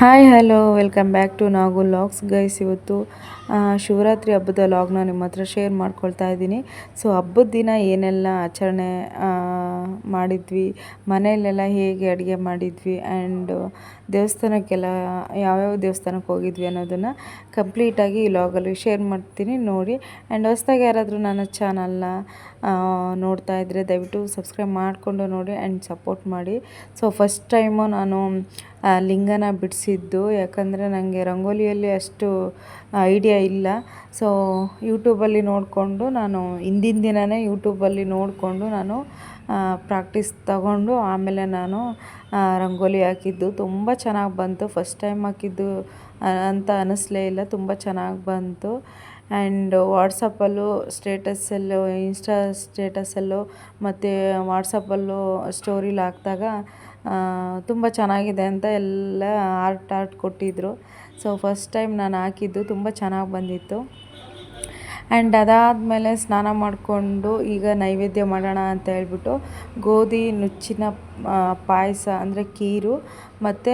Hi hello welcome back to Nagu logs guys. ಇವತ್ತು ಶಿವರಾತ್ರಿ ಹಬ್ಬದ ಲಾಗ್ನ ನಿಮ್ಮ ಹತ್ರ ಶೇರ್ ಮಾಡ್ಕೊಳ್ತಾ ಇದ್ದೀನಿ. ಸೊ ಹಬ್ಬದ ದಿನ ಏನೆಲ್ಲ ಆಚರಣೆ ಮಾಡಿದ್ವಿ, ಮನೆಯಲ್ಲೆಲ್ಲ ಹೇಗೆ ಅಡುಗೆ ಮಾಡಿದ್ವಿ ಆ್ಯಂಡ್ ದೇವಸ್ಥಾನಕ್ಕೆಲ್ಲ ಯಾವ್ಯಾವ ದೇವಸ್ಥಾನಕ್ಕೆ ಹೋಗಿದ್ವಿ ಅನ್ನೋದನ್ನು ಕಂಪ್ಲೀಟಾಗಿ ಈ ಲಾಗಲ್ಲಿ ಶೇರ್ ಮಾಡ್ತೀನಿ ನೋಡಿ. ಆ್ಯಂಡ್ ಹೊಸ್ದಾಗಿ ಯಾರಾದರೂ ನನ್ನ ಚಾನಲ್ನ ನೋಡ್ತಾ ಇದ್ದರೆ ದಯವಿಟ್ಟು ಸಬ್ಸ್ಕ್ರೈಬ್ ಮಾಡಿಕೊಂಡು ನೋಡಿ ಆ್ಯಂಡ್ ಸಪೋರ್ಟ್ ಮಾಡಿ. ಸೊ ಫಸ್ಟ್ ಟೈಮು ನಾನು ಲಿಂಗನ ಬಿಡಿಸಿದ್ದು, ಯಾಕಂದರೆ ನನಗೆ ರಂಗೋಲಿಯಲ್ಲಿ ಅಷ್ಟು ಐಡಿಯಾ ಇಲ್ಲ. ಸೊ ಯೂಟ್ಯೂಬಲ್ಲಿ ನೋಡಿಕೊಂಡು ನಾನು ಹಿಂದಿನ ದಿನವೇ ಯೂಟ್ಯೂಬಲ್ಲಿ ನೋಡಿಕೊಂಡು ನಾನು ಪ್ರಾಕ್ಟೀಸ್ ತಗೊಂಡು ಆಮೇಲೆ ನಾನು ರಂಗೋಲಿ ಹಾಕಿದ್ದು. ತುಂಬ ಚೆನ್ನಾಗಿ ಬಂತು. ಫಸ್ಟ್ ಟೈಮ್ ಹಾಕಿದ್ದು ಅಂತ ಅನ್ನಿಸ್ಲೇ ಇಲ್ಲ, ತುಂಬ ಚೆನ್ನಾಗಿ ಬಂತು. ಆ್ಯಂಡ್ ವಾಟ್ಸಪ್ಪಲ್ಲೂ ಸ್ಟೇಟಸಲ್ಲೂ ಇನ್ಸ್ಟಾ ಸ್ಟೇಟಸಲ್ಲೂ ಮತ್ತು ವಾಟ್ಸಪ್ಪಲ್ಲೂ ಸ್ಟೋರಿಲಿ ಹಾಕಿದಾಗ ತುಂಬ ಚೆನ್ನಾಗಿದೆ ಅಂತ ಎಲ್ಲ ಆರ್ಟ್ ಕೊಟ್ಟಿದ್ದರು. ಸೊ ಫಸ್ಟ್ ಟೈಮ್ ನಾನು ಹಾಕಿದ್ದು ತುಂಬ ಚೆನ್ನಾಗಿ ಬಂದಿತ್ತು. ಆ್ಯಂಡ್ ಅದಾದಮೇಲೆ ಸ್ನಾನ ಮಾಡಿಕೊಂಡು ಈಗ ನೈವೇದ್ಯ ಮಾಡೋಣ ಅಂತ ಹೇಳ್ಬಿಟ್ಟು ಗೋಧಿ ನುಚ್ಚಿನ ಪಾಯಸ ಅಂದರೆ ಖೀರು ಮತ್ತು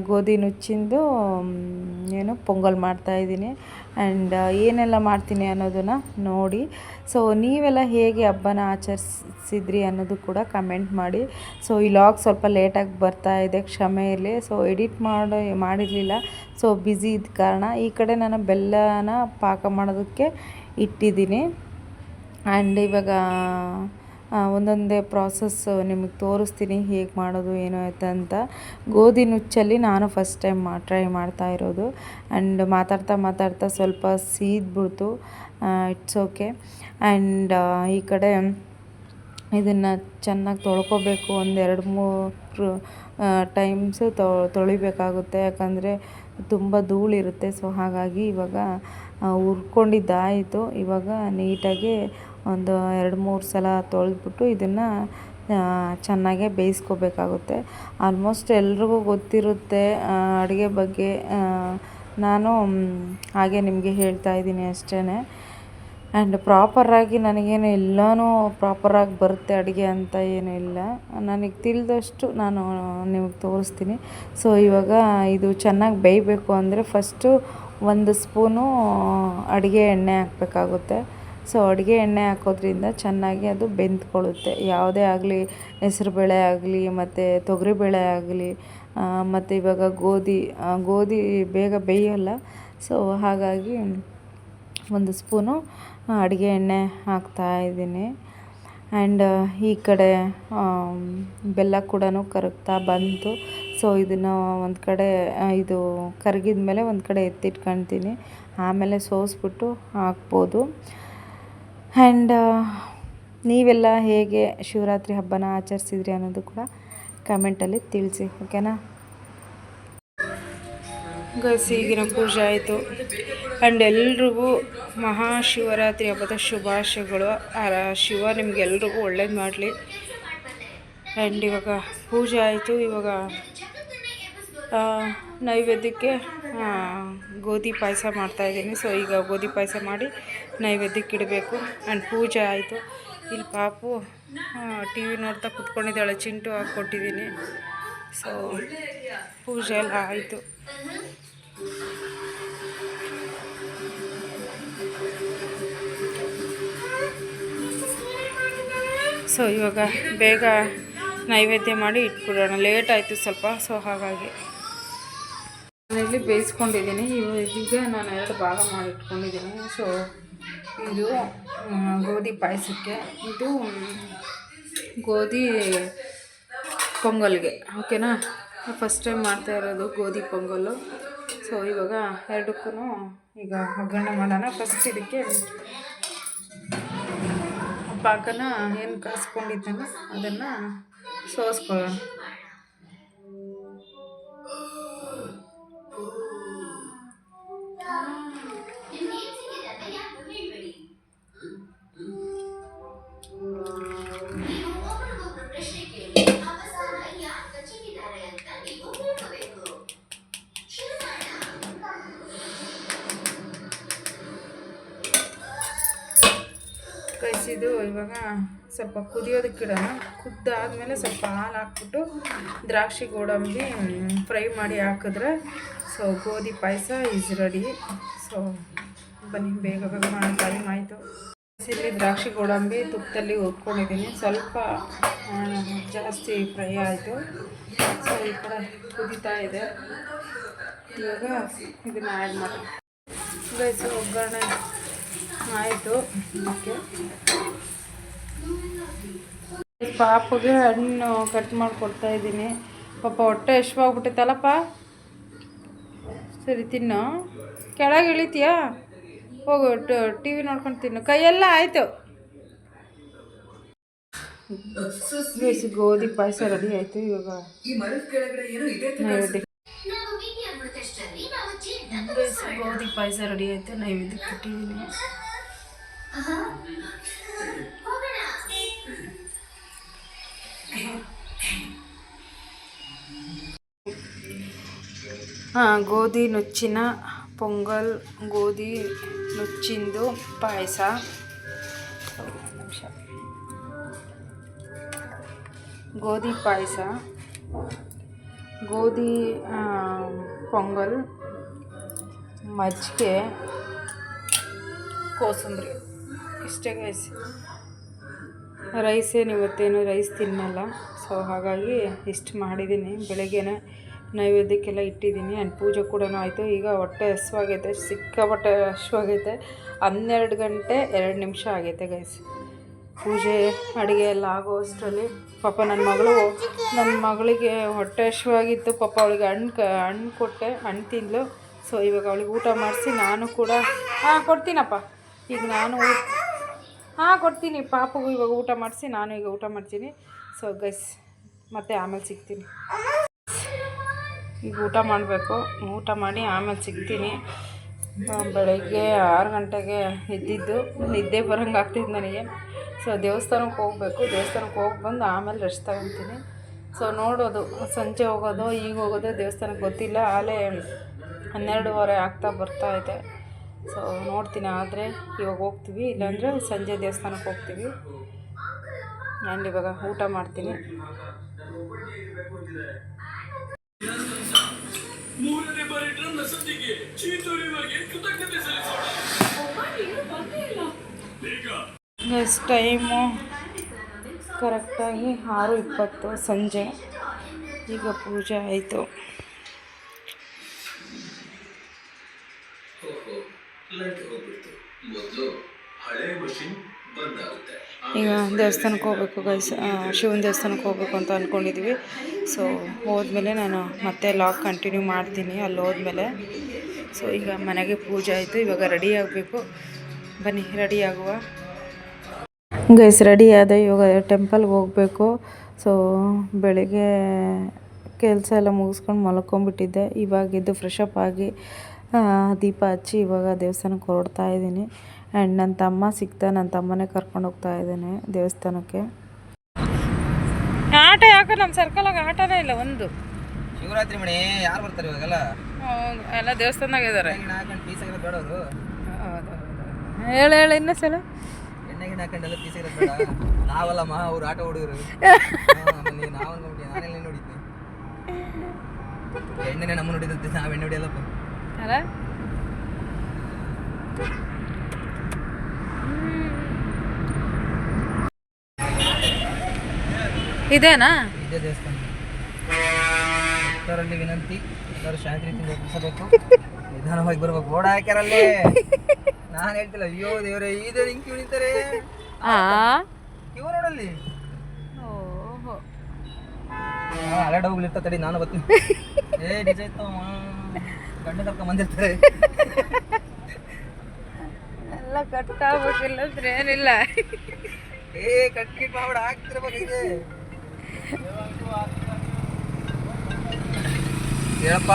ಗೋಧಿ ನುಚ್ಚಿಂದು ಪೊಂಗಲ್ ಮಾಡ್ತಾಯಿದ್ದೀನಿ. ಆ್ಯಂಡ್ ಏನೆಲ್ಲ ಮಾಡ್ತೀನಿ ಅನ್ನೋದನ್ನು ನೋಡಿ. ಸೊ ನೀವೆಲ್ಲ ಹೇಗೆ ಹಬ್ಬನ ಆಚರಿಸಿದ್ರಿ ಅನ್ನೋದು ಕೂಡ ಕಮೆಂಟ್ ಮಾಡಿ. ಸೊ ಈ ಲಾಗ್ ಸ್ವಲ್ಪ ಲೇಟಾಗಿ ಬರ್ತಾ ಇದೆ, ಕ್ಷಮೆ ಇರಲಿ. ಸೊ ಎಡಿಟ್ ಮಾಡಿರಲಿಲ್ಲ, ಸೊ ಬ್ಯುಸಿ ಇದ್ದ ಕಾರಣ. ಈ ಕಡೆ ನಾನು ಬೆಲ್ಲನ ಪಾಕ ಮಾಡೋದಕ್ಕೆ ಇಟ್ಟಿದ್ದೀನಿ. ಆ್ಯಂಡ್ ಇವಾಗ ಒಂದೊಂದೇ ಪ್ರಾಸೆಸ್ ನಿಮಗೆ ತೋರಿಸ್ತೀನಿ ಹೇಗೆ ಮಾಡೋದು ಏನು ಆಯ್ತು ಅಂತ. ಗೋಧಿ ನುಚ್ಚಲ್ಲಿ ನಾನು ಫಸ್ಟ್ ಟೈಮ್ ಟ್ರೈ ಮಾಡ್ತಾ ಇರೋದು. ಆ್ಯಂಡ್ ಮಾತಾಡ್ತಾ ಸ್ವಲ್ಪ ಸೀದ್ಬಿಡ್ತು, ಇಟ್ಸ್ ಓಕೆ. ಆ್ಯಂಡ್ ಈ ಕಡೆ ಇದನ್ನು ಚೆನ್ನಾಗಿ ತೊಳ್ಕೊಬೇಕು, ಒಂದು 2-3 ಟೈಮ್ಸು ತೊಳಿಬೇಕಾಗುತ್ತೆ, ಯಾಕಂದರೆ ತುಂಬ ಧೂಳಿರುತ್ತೆ. ಸೊ ಹಾಗಾಗಿ ಇವಾಗ ಹುರ್ಕೊಂಡಿದ್ದಾಯಿತು. ಇವಾಗ ನೀಟಾಗಿ ಒಂದು 2-3 ಸಲ ತೊಳೆದ್ಬಿಟ್ಟು ಇದನ್ನು ಚೆನ್ನಾಗೇ ಬೇಯಿಸ್ಕೋಬೇಕಾಗುತ್ತೆ. ಆಲ್ಮೋಸ್ಟ್ ಎಲ್ರಿಗೂ ಗೊತ್ತಿರುತ್ತೆ ಅಡುಗೆ ಬಗ್ಗೆ, ನಾನು ಹಾಗೆ ನಿಮಗೆ ಹೇಳ್ತಾ ಇದ್ದೀನಿ ಅಷ್ಟೇ. ಆ್ಯಂಡ್ ಪ್ರಾಪರಾಗಿ ನನಗೇನು ಎಲ್ಲನೂ ಪ್ರಾಪರಾಗಿ ಬರುತ್ತೆ ಅಡುಗೆ ಅಂತ ಏನೂ ಇಲ್ಲ, ನನಗೆ ತಿಳಿದಷ್ಟು ನಾನು ನಿಮಗೆ ತೋರಿಸ್ತೀನಿ. ಸೊ ಇವಾಗ ಇದು ಚೆನ್ನಾಗಿ ಬೇಯಬೇಕು ಅಂದರೆ ಫಸ್ಟು 1 ಸ್ಪೂನು ಅಡುಗೆ ಎಣ್ಣೆ ಹಾಕಬೇಕಾಗುತ್ತೆ. ಸೊ ಅಡುಗೆ ಎಣ್ಣೆ ಹಾಕೋದ್ರಿಂದ ಚೆನ್ನಾಗಿ ಅದು ಬೆಂದ್ಕೊಳ್ಳುತ್ತೆ. ಯಾವುದೇ ಆಗಲಿ, ಹೆಸರುಬೇಳೆ ಆಗಲಿ ಮತ್ತು ತೊಗರಿಬೇಳೆ ಆಗಲಿ, ಮತ್ತು ಇವಾಗ ಗೋಧಿ ಬೇಗ ಬೇಯೋಲ್ಲ. ಸೊ ಹಾಗಾಗಿ 1 ಸ್ಪೂನು ಅಡುಗೆ ಎಣ್ಣೆ ಹಾಕ್ತಾಯಿದ್ದೀನಿ. ಆ್ಯಂಡ್ ಈ ಕಡೆ ಬೆಲ್ಲ ಕೂಡ ಕರಗ್ತಾ ಬಂತು. ಸೊ ಇದನ್ನು ಒಂದು ಕಡೆ ಇದು ಕರಗಿದ ಮೇಲೆ ಒಂದು ಕಡೆ ಎತ್ತಿಟ್ಕೊಳ್ತೀನಿ, ಆಮೇಲೆ ಸೋಸ್ಬಿಟ್ಟು ಹಾಕ್ಬೋದು. ಆ್ಯಂಡ್ ನೀವೆಲ್ಲ ಹೇಗೆ ಶಿವರಾತ್ರಿ ಹಬ್ಬನ ಆಚರಿಸಿದ್ರಿ ಅನ್ನೋದು ಕೂಡ ಕಮೆಂಟಲ್ಲಿ ತಿಳಿಸಿ, ಓಕೆನಾ ಗೈಸ್. ಈಗಿನ ಪೂಜೆ ಆಯಿತು. ಆ್ಯಂಡ್ ಎಲ್ರಿಗೂ ಮಹಾಶಿವರಾತ್ರಿ ಹಬ್ಬದ ಶುಭಾಶಯಗಳು. ಶಿವ ನಿಮಗೆಲ್ರಿಗೂ ಒಳ್ಳೇದು ಮಾಡಲಿ. ಆ್ಯಂಡ್ ಇವಾಗ ಪೂಜೆ ಆಯಿತು. ಇವಾಗ ನೈವೇದ್ಯಕ್ಕೆ ಗೋಧಿ ಪಾಯಸ ಮಾಡ್ತಾಯಿದ್ದೀನಿ. ಸೊ ಈಗ ಗೋಧಿ ಪಾಯಸ ಮಾಡಿ ನೈವೇದ್ಯಕ್ಕೆ ಇಡಬೇಕು. ಆ್ಯಂಡ್ ಪೂಜೆ ಆಯಿತು. ಇಲ್ಲಿ ಪಾಪು ಟಿ ವಿ ನೋಡ್ತಾ ಕುತ್ಕೊಂಡಿದ್ದಾಳೆ, ಚಿಂಟು ಹಾಕ್ಕೊಟ್ಟಿದ್ದೀನಿ. ಸೊ ಪೂಜೆ ಎಲ್ಲ ಆಯಿತು. ಸೊ ಇವಾಗ ಬೇಗ ನೈವೇದ್ಯ ಮಾಡಿ ಇಟ್ಬಿಡೋಣ, ಲೇಟ್ ಆಯಿತು ಸ್ವಲ್ಪ. ಸೊ ಹಾಗಾಗಿ ನಾನಿಲ್ಲಿ ಬೇಯಿಸ್ಕೊಂಡಿದ್ದೀನಿ. ಈಗ ನಾನು 2 ಭಾಗ ಮಾಡಿ ಇಟ್ಕೊಂಡಿದ್ದೀನಿ. ಸೊ ಇದು ಗೋಧಿ ಪಾಯಸಕ್ಕೆ, ಇದು ಗೋಧಿ ಪೊಂಗಲ್ಗೆ, ಓಕೆನಾ. ಫಸ್ಟ್ ಟೈಮ್ ಮಾಡ್ತಾ ಇರೋದು ಗೋಧಿ ಪೊಂಗಲ್ಲು. ಸೊ ಇವಾಗ 2ಕ್ಕೂ ಈಗ ಒಗ್ಗರಣೆ ಮಾಡೋಣ. ಫಸ್ಟ್ ಇದಕ್ಕೆ ಪಾಕನ ಏನು ಕಾಸ್ಕೊಂಡಿದ್ದನೋ ಅದನ್ನು ಸೋಸ್ಕೊಳ್ಳೋಣ. ಇದು ಇವಾಗ ಸ್ವಲ್ಪ ಕುದಿಯೋದಕ್ಕೆ ಇಡೋಣ. ಕುದ್ದಾದ್ಮೇಲೆ ಸ್ವಲ್ಪ ಹಾಲು ಹಾಕ್ಬಿಟ್ಟು ದ್ರಾಕ್ಷಿ ಗೋಡಂಬಿ ಫ್ರೈ ಮಾಡಿ ಹಾಕಿದ್ರೆ ಸೊ ಗೋಧಿ ಪಾಯಸ ಈಸ್ ರೆಡಿ. ಸೊ ಬನ್ನಿ ಬೇಗ ಬೇಗ ಮಾಡೋ ಟೈಮ್ ಆಯಿತು. ಇಲ್ಲಿ ದ್ರಾಕ್ಷಿ ಗೋಡಂಬಿ ತುಪ್ಪದಲ್ಲಿ ಹುರ್ಕೊಂಡಿದ್ದೀನಿ. ಸ್ವಲ್ಪ ಜಾಸ್ತಿ ಫ್ರೈ ಆಯಿತು. ಸೊ ಈ ಕಡೆ ಕುದೀತಾ ಇದೆ. ಇವಾಗ ಇದನ್ನು ಆ್ಯಡ್ ಮಾಡಿ ಗೈಸ್ ಒಗ್ಗರಣೆ ಆಯಿತು. ಓಕೆ, ಪಾಪಗೆ ಹಣ್ಣು ಕಟ್ ಮಾಡಿಕೊಡ್ತಾ ಇದ್ದೀನಿ. ಪಾಪ ಹೊಟ್ಟೆ ಹಶ್ವಾಗ್ಬಿಟ್ಟೈತಲ್ಲಪ್ಪ. ಸರಿ ತಿನ್ನು, ಕೆಳಗೆ ಇಳಿತೀಯಾ? ಹೋಗು, ಟಿ ವಿ ನೋಡ್ಕೊಂಡು ತಿನ್ನು. ಕೈಯೆಲ್ಲ ಆಯಿತು. ಗೋಧಿ ಪಾಯಸ ರೆಡಿ ಆಯಿತು. ಇವಾಗ ನೈವೇದ್ಯ ಗೋಧಿ ಪಾಯಸ ರೆಡಿ ಆಯಿತು. ನೈವೇದ್ಯಕ್ಕೆ ಇಟ್ಟಿದ್ದೀನಿ. ಗೋಧಿ ನುಚ್ಚಿನ ಪೊಂಗಲ್, ಗೋಧಿ ನುಚ್ಚಿಂದು ಪಾಯಸ. ಗೋಧಿ ಪಾಯಸ, ಗೋಧಿ ಪೊಂಗಲ್, ಮಜ್ಜಿಗೆ, ಕೋಸಂಬರಿ ಇಷ್ಟೇ ಗೈಸ್. ರೈಸೇನು ಇವತ್ತೇನು ರೈಸ್ ತಿನ್ನಲ್ಲ. ಸೊ ಹಾಗಾಗಿ ಇಷ್ಟು ಮಾಡಿದ್ದೀನಿ. ಬೆಳಗ್ಗೆನೇ ನೈವೇದ್ಯಕ್ಕೆಲ್ಲ ಇಟ್ಟಿದ್ದೀನಿ. ಆ್ಯಂಡ್ ಪೂಜೆ ಕೂಡ ಆಯಿತು. ಈಗ ಹೊಟ್ಟೆ ಹಸುವಾಗೈತೆ, ಸಿಕ್ಕಾಪಟ್ಟೆ ಹಸುವಾಗೈತೆ. 12 ಗಂಟೆ 2 ನಿಮಿಷ ಆಗೈತೆ ಗೈಸ್. ಪೂಜೆ ಅಡುಗೆ ಎಲ್ಲ ಆಗೋ ಅಷ್ಟರಲ್ಲಿ ಪಾಪ ನನ್ನ ಮಗಳಿಗೆ ಹೊಟ್ಟೆ ಹಸುವಾಗಿತ್ತು. ಪಾಪ ಅವಳಿಗೆ ಹಣ್ಣು ಕೊಟ್ಟೆ, ಹಣ್ಣು ತಿಂದಳು. ಸೊ ಇವಾಗ ಅವಳಿಗೆ ಊಟ ಮಾಡಿಸಿ ನಾನು ಕೂಡ ಕೊಡ್ತೀನಪ್ಪ. ಈಗ ನಾನು ಕೊಡ್ತೀನಿ ಪಾಪಗೂ. ಇವಾಗ ಊಟ ಮಾಡಿಸಿ ನಾನು ಈಗ ಊಟ ಮಾಡ್ತೀನಿ. ಸೊ ಗೈಸ್ ಮತ್ತೆ ಆಮೇಲೆ ಸಿಗ್ತೀನಿ. ಈಗ ಊಟ ಮಾಡಬೇಕು. ಊಟ ಮಾಡಿ ಆಮೇಲೆ ಸಿಗ್ತೀನಿ. ಬೆಳಗ್ಗೆ 6 ಗಂಟೆಗೆ ಎದ್ದಿದ್ದು, ನಿದ್ದೆ ಬರೋಂಗೆ ಆಗ್ತಿದ್ದು ನನಗೆ. ಸೊ ದೇವಸ್ಥಾನಕ್ಕೆ ಹೋಗಬೇಕು. ದೇವಸ್ಥಾನಕ್ಕೆ ಹೋಗಿ ಬಂದು ಆಮೇಲೆ ರೆಸ್ಟ್ ತಗೊತೀನಿ. ಸೊ ನೋಡೋದು ಸಂಜೆ ಹೋಗೋದು ಈಗ ಹೋಗೋದು ದೇವಸ್ಥಾನಕ್ಕೆ ಗೊತ್ತಿಲ್ಲ. ಆಲೇ 12:15 ಆಗ್ತಾ ಬರ್ತಾಯಿದೆ. ಸೊ ನೋಡ್ತೀನಿ. ಆದರೆ ಇವಾಗ ಹೋಗ್ತೀವಿ, ಇಲ್ಲಾಂದರೆ ಸಂಜೆ ದೇವಸ್ಥಾನಕ್ಕೆ ಹೋಗ್ತೀವಿ. ನಾನು ಇವಾಗ ಊಟ ಮಾಡ್ತೀನಿ. ಟೈಮು ಕರೆಕ್ಟಾಗಿ 6:20 ಸಂಜೆ. ಈಗ ಪೂಜೆ ಆಯಿತು. ಈಗ ದೇವಸ್ಥಾನಕ್ಕೆ ಹೋಗ್ಬೇಕು ಗೈಸ್. ಶಿವನ ದೇವಸ್ಥಾನಕ್ಕೆ ಹೋಗ್ಬೇಕು ಅಂತ ಅಂದ್ಕೊಂಡಿದ್ವಿ. ಸೊ ಹೋದ್ಮೇಲೆ ನಾನು ಮತ್ತೆ ಲಾಗ್ ಕಂಟಿನ್ಯೂ ಮಾಡ್ತೀನಿ ಅಲ್ಲಿ ಹೋದ್ಮೇಲೆ. ಸೊ ಈಗ ಮನೆಗೆ ಪೂಜೆ ಆಯಿತು. ಇವಾಗ ರೆಡಿ ಆಗಬೇಕು. ಬನ್ನಿ ರೆಡಿ ಆಗುವ ಗೈಸ್. ರೆಡಿ ಆದ ಇವಾಗ ಟೆಂಪಲ್ಗೆ ಹೋಗಬೇಕು. ಸೊ ಬೆಳಿಗ್ಗೆ ಕೆಲಸ ಎಲ್ಲ ಮುಗಿಸ್ಕೊಂಡು ಮಲ್ಕೊಂಡ್ಬಿಟ್ಟಿದ್ದೆ. ಇವಾಗಿದ್ದು ಫ್ರೆಶ್ ಅಪ್ ಆಗಿ ದೀಪ ಹಚ್ಚಿ ಇವಾಗ ದೇವಸ್ಥಾನಕ್ಕೆ ಹೊರಡ್ತಾ ಇದ್ದೀನಿ. ಆ್ಯಂಡ್ ನನ್ನ ತಮ್ಮ ಸಿಗ್ತಾ, ನನ್ನ ತಮ್ಮನೇ ಕರ್ಕೊಂಡು ಹೋಗ್ತಾ ಇದ್ದೇನೆ ದೇವಸ್ಥಾನಕ್ಕೆ. ಆಟ ಯಾಕೆ ನಮ್ಮ ಸರ್ಕಲಾಗ ಆಟನೇ ಇಲ್ಲ ಒಂದು. ಶಿವರಾತ್ರಿ ಮಣಿ ಯಾರು ಬರ್ತಾರೆ ಇವಾಗೆಲ್ಲ? ಎಲ್ಲ ದೇವಸ್ಥಾನದಾಗ ಇದ್ದಾರೆ. ಹೇಳು ಇನ್ನೂ ಸಲ. ಎಣ್ಣೆ ಗಿಣ್ಣೆ ಹಾಕೊಂಡೆಲ್ಲ ಪೀಸ್ ಇರೋದು ಬೇಡ. ನಾವಲ್ಲಮ್ಮ, ಅವ್ರು ಆಟ ಹುಡುಗರು. ನಾವು ನೋಡಿ, ನಾನೆಲ್ಲ ನೋಡಿದ್ದೆ. ಎಣ್ಣೆನೇ ನಮ್ಮ ನೋಡಿದಂತೆ, ನಾವು ಎಣ್ಣೆ ಹೊಡಿಯಲ್ಲಪ್ಪ ಅಲ್ಲ. ಇದೇನಾ? ಇದೇ ದೇವಸ್ಥಾನ. ಭಕ್ತರಲ್ಲಿ ವಿನಂತಿ, ಎಲ್ಲರೂ ಶಾಂತಿ ರೀತಿಯಿಂದ ಒಪ್ಪಿಸಬೇಕು, ನಿಧಾನವಾಗಿ ಬರ್ಬೇಕು. ಬೋರ್ಡ್ ಹಾಕ್ಯಾರಲ್ಲಿ. ನಾನು ಹೇಳ್ತಿಲ್ಲ, ಅಯ್ಯೋ ದೇವ್ರೆ ಇದೆ ಹಿಂಗೆ ಕ್ಯೂ ನಿಂತಾರೆ. ಕ್ಯೂ ನೋಡಲ್ಲಿ. ಹಳೆ ಡೌಗ್ಲಿರ್ತ ತಡಿ, ನಾನು ಬರ್ತೀನಿ. ನಿಜ ಇತ್ತು, ಗಂಡ ಕರ್ಕೊಂಡ್ ಬಂದಿರ್ತಾರೆ. ಎಲ್ಲ ಕಟ್ಟಾಗಬೇಕಿಲ್ಲ ಅಂದ್ರೆ ಏನಿಲ್ಲ. ಕಟ್ಟಿ ಬಾವಡ ಹಾಕ್ತಿರ್ಬೇಕಿದೆ. ಹೇಳಪ್ಪ.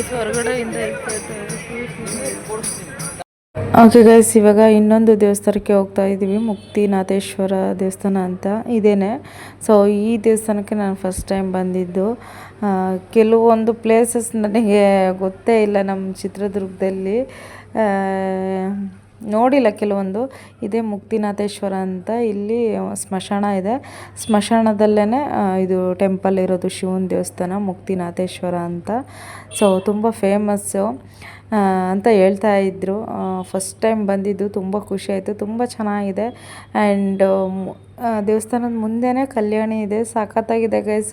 ಗೈಸ್ ಹೊರಗಡೆಯಿಂದ ಓಕೆ ಗೈಸ್, ಇವಾಗ ಇನ್ನೊಂದು ದೇವಸ್ಥಾನಕ್ಕೆ ಹೋಗ್ತಾ ಇದ್ದೀವಿ. ಮುಕ್ತಿನಾಥೇಶ್ವರ ದೇವಸ್ಥಾನ ಅಂತ ಇದೇನೆ. ಸೊ ಈ ದೇವಸ್ಥಾನಕ್ಕೆ ನಾನು ಫಸ್ಟ್ ಟೈಮ್ ಬಂದಿದ್ದು. ಕೆಲವೊಂದು ಪ್ಲೇಸಸ್ ನನಗೆ ಗೊತ್ತೇ ಇಲ್ಲ ನಮ್ಮ ಚಿತ್ರದುರ್ಗದಲ್ಲಿ, ನೋಡಿಲ್ಲ ಕೆಲವೊಂದು. ಇದೇ ಮುಕ್ತಿನಾಥೇಶ್ವರ ಅಂತ. ಇಲ್ಲಿ ಸ್ಮಶಾನ ಇದೆ, ಸ್ಮಶಾನದಲ್ಲೇ ಇದು ಟೆಂಪಲ್ ಇರೋದು, ಶಿವನ ದೇವಸ್ಥಾನ ಮುಕ್ತಿನಾಥೇಶ್ವರ ಅಂತ. ಸೊ ತುಂಬ ಫೇಮಸ್ಸು ಅಂತ ಹೇಳ್ತಾ ಇದ್ದರು. ಫಸ್ಟ್ ಟೈಮ್ ಬಂದಿದ್ದು, ತುಂಬ ಖುಷಿಯಾಯಿತು, ತುಂಬ ಚೆನ್ನಾಗಿದೆ. ಆ್ಯಂಡ್ ದೇವಸ್ಥಾನದ ಮುಂದೆನೇ ಕಲ್ಯಾಣಿ ಇದೆ, ಸಖತ್ತಾಗಿದೆ ಗೈಸ್.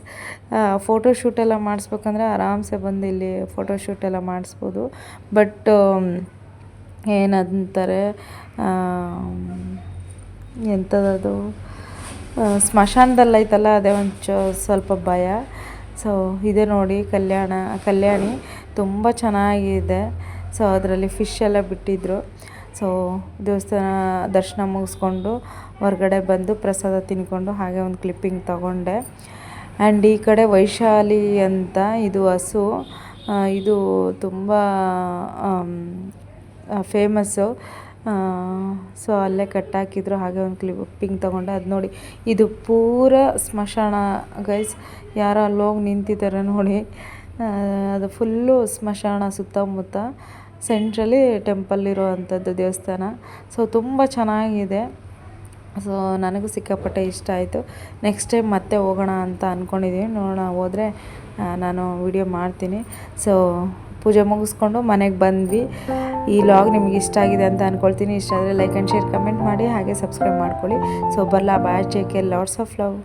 ಫೋಟೋಶೂಟೆಲ್ಲ ಮಾಡಿಸ್ಬೇಕಂದ್ರೆ ಆರಾಮ್ಸೆ ಬಂದು ಇಲ್ಲಿ ಫೋಟೋಶೂಟೆಲ್ಲ ಮಾಡಿಸ್ಬೋದು. ಬಟ್ ಏನಂತಾರೆ, ಎಂಥದ್ದು ಸ್ಮಶಾನದಲ್ಲೈತಲ್ಲ, ಅದೇ ಸ್ವಲ್ಪ ಭಯ. ಸೊ ಇದೆ ನೋಡಿ ಕಲ್ಯಾಣಿ ತುಂಬ ಚೆನ್ನಾಗಿದೆ. ಸೊ ಅದರಲ್ಲಿ ಫಿಶ್ ಎಲ್ಲ ಬಿಟ್ಟಿದ್ರು. ಸೊ ದೇವಸ್ಥಾನ ದರ್ಶನ ಮುಗಿಸ್ಕೊಂಡು ಹೊರಗಡೆ ಬಂದು ಪ್ರಸಾದ ತಿನ್ಕೊಂಡು ಹಾಗೆ ಒಂದು ಕ್ಲಿಪ್ಪಿಂಗ್ ತಗೊಂಡೆ. ಆ್ಯಂಡ್ ಈ ಕಡೆ ವೈಶಾಲಿ ಅಂತ, ಇದು ಹಸು, ಇದು ತುಂಬ ಫೇಮಸ್ಸು. ಸೊ ಅಲ್ಲೇ ಕಟ್ಟಾಕಿದ್ರು, ಹಾಗೆ ಒಂದು ಕ್ಲಿಪ್ಪಿಂಗ್ ತೊಗೊಂಡೆ. ಅದು ನೋಡಿ, ಇದು ಪೂರ ಸ್ಮಶಾನ ಗೈಸ್. ಯಾರೋ ಅಲ್ಲೋಗಿ ನಿಂತಿದ್ದಾರೆ ನೋಡಿ, ಅದು ಫುಲ್ಲು ಸ್ಮಶಾನ ಸುತ್ತಮುತ್ತ. ಸೆಂಟ್ರಲ್ಲಿ ಟೆಂಪಲ್ ಇರೋ ಅಂಥದ್ದು ದೇವಸ್ಥಾನ. ಸೊ ತುಂಬ ಚೆನ್ನಾಗಿದೆ. ಸೊ ನನಗೂ ಸಿಕ್ಕಾಪಟ್ಟೆ ಇಷ್ಟ ಆಯಿತು. ನೆಕ್ಸ್ಟ್ ಟೈಮ್ ಮತ್ತೆ ಹೋಗೋಣ ಅಂತ ಅಂದ್ಕೊಂಡಿದ್ದೀನಿ. ನೋಡೋಣ, ಹೋದರೆ ನಾನು ವಿಡಿಯೋ ಮಾಡ್ತೀನಿ. ಸೊ ಪೂಜೆ ಮುಗಿಸ್ಕೊಂಡು ಮನೆಗೆ ಬಂದ್ವಿ. ಈ ಲಾಗ್ ನಿಮಗೆ ಇಷ್ಟ ಆಗಿದೆ ಅಂತ ಅಂದ್ಕೊಳ್ತೀನಿ. ಇಷ್ಟ ಆದರೆ ಲೈಕ್ ಆ್ಯಂಡ್ ಶೇರ್ ಕಮೆಂಟ್ ಮಾಡಿ, ಹಾಗೆ ಸಬ್ಸ್ಕ್ರೈಬ್ ಮಾಡ್ಕೊಳ್ಳಿ. So bye, take care, lots of love.